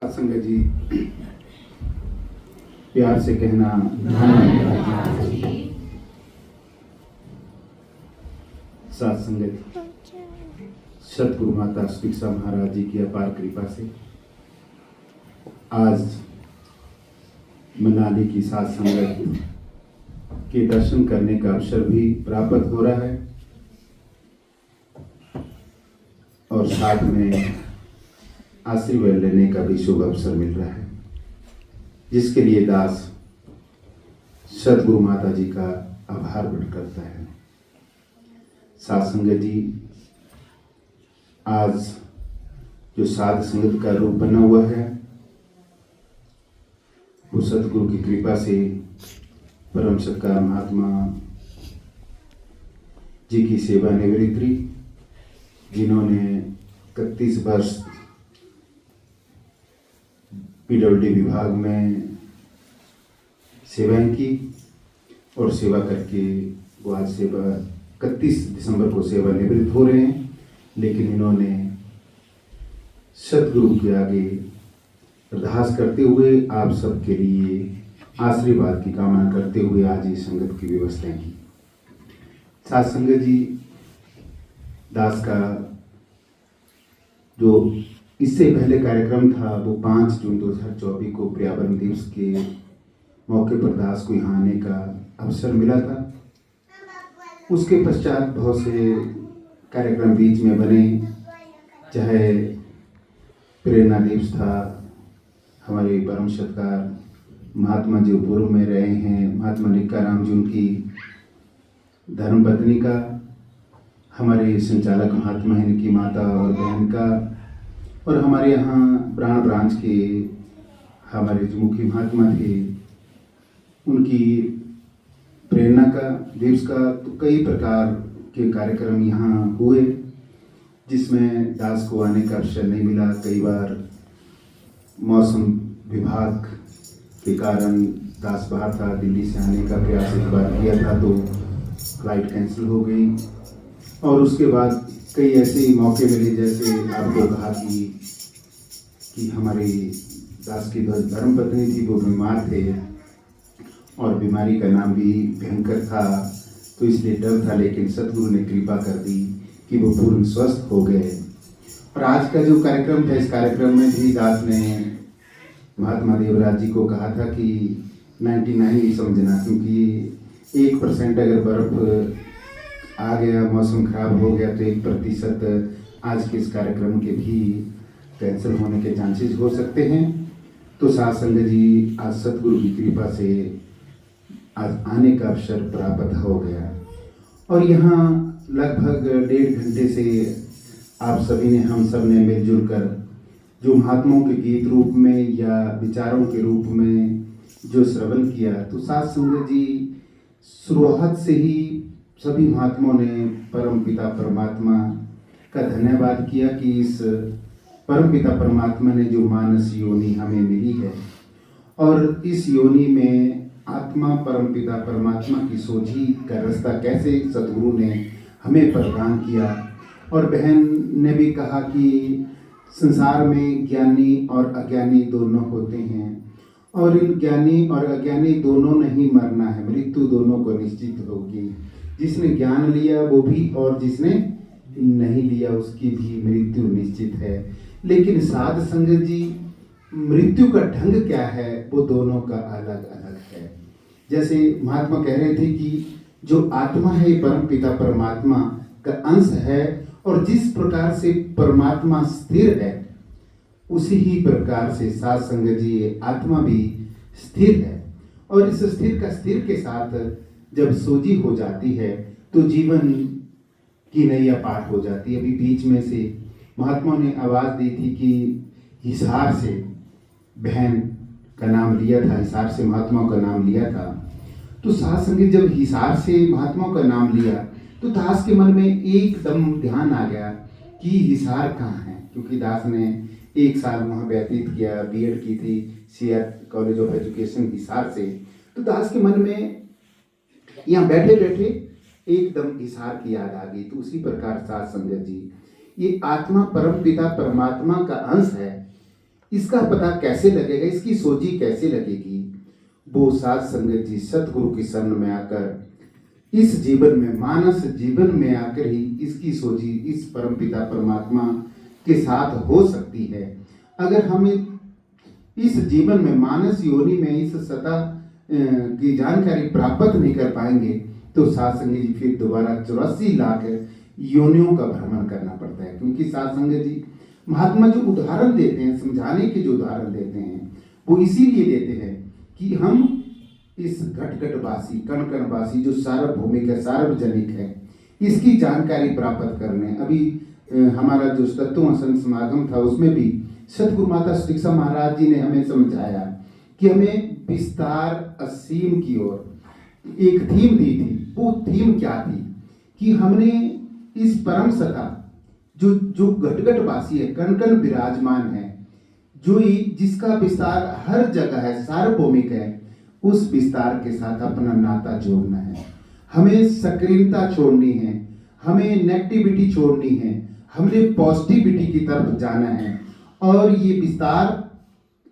संगत जी, प्यार से कहना सात संगत, सतगुरु माता शिक्षा महाराज जी की अपार कृपा से आज मनाली की सात संगत के दर्शन करने का अवसर भी प्राप्त हो रहा है और साथ में आशीर्वाद लेने का भी शुभ अवसर मिल रहा है, जिसके लिए दास सतगुरु माता जी का आभार व्यक्त करता है। सात संगत जी, आज जो सात संगत का रूप बना हुआ है वो सतगुरु की कृपा से परम सत्कार महात्मा जी की सेवा निवृत्ति, जिन्होंने 31 वर्ष पीडब्ल्यूडी विभाग में सेवाएं की और सेवा करके वो आज सेवा 31 दिसंबर को सेवानिवृत्त हो रहे हैं। लेकिन इन्होंने सतगुरु के आगे अरदास करते हुए आप सबके लिए आशीर्वाद की कामना करते हुए आज इस संगत की व्यवस्था की। सात संगत जी, दास का जो इससे पहले कार्यक्रम था वो 5 जून 2024 को पर्यावरण दिवस के मौके पर दास को यहाँ आने का अवसर मिला था। उसके पश्चात बहुत से कार्यक्रम बीच में बने, चाहे प्रेरणा दिवस था, हमारे परम सत्कार महात्मा जी पूर्व में रहे हैं, महात्मा निक्काराम जी उनकी धर्मपत्नी का, हमारे संचालक महात्मा है इनकी माता और बहन का, और हमारे यहाँ प्राण ब्रांच के हमारे जो मुखी महात्मा थे उनकी प्रेरणा का दिवस का, तो कई प्रकार के कार्यक्रम यहाँ हुए जिसमें दास को आने का अवसर नहीं मिला। कई बार मौसम विभाग के कारण दास बाहर था, दिल्ली से आने का प्रयास एक बार किया था तो फ्लाइट कैंसिल हो गई, और उसके बाद कई ऐसे मौके मिले जैसे आपको कहा कि हमारी दास की धर्मपत्नी थी, वो बीमार थे और बीमारी का नाम भी भयंकर था, तो इसलिए डर था, लेकिन सतगुरु ने कृपा कर दी कि वो पूर्ण स्वस्थ हो गए। और आज का जो कार्यक्रम था, इस कार्यक्रम में भी दास ने महात्मा देवराज जी को कहा था कि 99 नहीं समझना, क्योंकि 1% अगर बर्फ आ गया, मौसम खराब हो गया तो 1% आज के इस कार्यक्रम के भी कैंसिल होने के चांसेस हो सकते हैं। तो सात संगत जी, आज सतगुरु की कृपा से आज आने का अवसर प्राप्त हो गया और यहाँ लगभग 1.5 घंटे से आप सभी ने, हम सब ने मिलजुल कर जो महात्माओं के गीत रूप में या विचारों के रूप में जो श्रवण किया, तो सात संगत जी शुरुआत से ही सभी महात्माओं ने परम पिता परमात्मा का धन्यवाद किया कि इस परम पिता परमात्मा ने जो मानस योनि हमें मिली है और इस योनि में आत्मा परम पिता परमात्मा की सोझी का रास्ता कैसे सतगुरु ने हमें प्रदान किया। और बहन ने भी कहा कि संसार में ज्ञानी और अज्ञानी दोनों होते हैं और इन ज्ञानी और अज्ञानी दोनों नहीं मरना है, मृत्यु दोनों को निश्चित होगी। जिसने ज्ञान लिया वो भी और जिसने नहीं लिया उसकी भी मृत्यु निश्चित है। लेकिन साध संगत जी, मृत्यु का ढंग क्या है वो दोनों का अलग अलग है। जैसे महात्मा कह रहे थे कि जो आत्मा है परम पिता परमात्मा का अंश है और जिस प्रकार से परमात्मा स्थिर है उसी ही प्रकार से साध संगत जी आत्मा भी स्थिर है। और इस स्थिर के साथ जब सोझी हो जाती है तो जीवन की नैया पार हो जाती है। अभी बीच में से महात्मा ने आवाज़ दी थी कि हिसार से बहन का नाम लिया था, हिसार से महात्माओं का नाम लिया था। तो साध संगत जब हिसार से महात्माओं का नाम लिया तो दास के मन में एकदम ध्यान आ गया कि हिसार कहाँ है, क्योंकि दास ने 1 साल वहाँ व्यतीत किया, बीएड की थी CR college of education Hisar से। तो दास के मन में यहाँ बैठे बैठे एकदम हिसार की याद आ गई। तो उसी प्रकार साध संगत जी, ये आत्मा परम पिता परमात्मा का अंश है, इसका पता कैसे लगेगा, इसकी सोझी कैसे लगेगी? वो साध संगत जी सतगुरु की शरण में आकर इस जीवन में, मानस जीवन में आकर ही इसकी सोझी इस परमपिता परमात्मा के साथ हो सकती है। अगर हम इस जीवन में, मानस योनि में इस सता की जानकारी प्राप्त नहीं कर पाएंगे तो साध संगत जी फिर दोबारा 84 लाख योनियों का भ्रमण करना पड़ता है। क्योंकि साध संगत जी महात्मा जो उदाहरण देते हैं, समझाने के जो उदाहरण देते हैं, वो इसीलिए देते हैं कि हम इस घट घटवासी, कण कणवासी जो सार्वभौमिक है, सार्वजनिक है, इसकी जानकारी प्राप्त कर लें। अभी हमारा जो तत्व समागम था उसमें भी सतगुरु माता शिक्षा महाराज जी ने हमें समझाया कि हमें विस्तार असीम की ओर एक थीम दी थी। वो थीम क्या थी कि हमने इस परम सता जो घट वासी है, कण कण विराजमान है, जो जिसका विस्तार हर जगह है, सार्वभौमिक है, उस विस्तार के साथ अपना नाता जोड़ना है। हमें सक्रियता छोड़नी है, हमें नेगेटिविटी छोड़नी है, हमें पॉजिटिविटी की तरफ जाना है। और ये विस्तार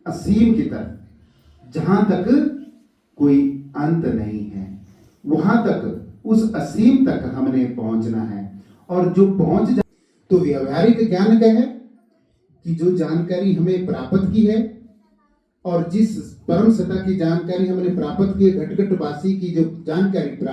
असीम की तरफ, जहां तक कोई अंत नहीं है, वहां तक, उस असीम तक हमने पहुंचना है। और जो पहुंच जाए तो व्यावहारिक ज्ञान क्या है कि जो जानकारी हमें प्राप्त की है और जिस परम सत्ता की जानकारी हमने प्राप्त की, घट घट वासी की जो जानकारी प्राप्त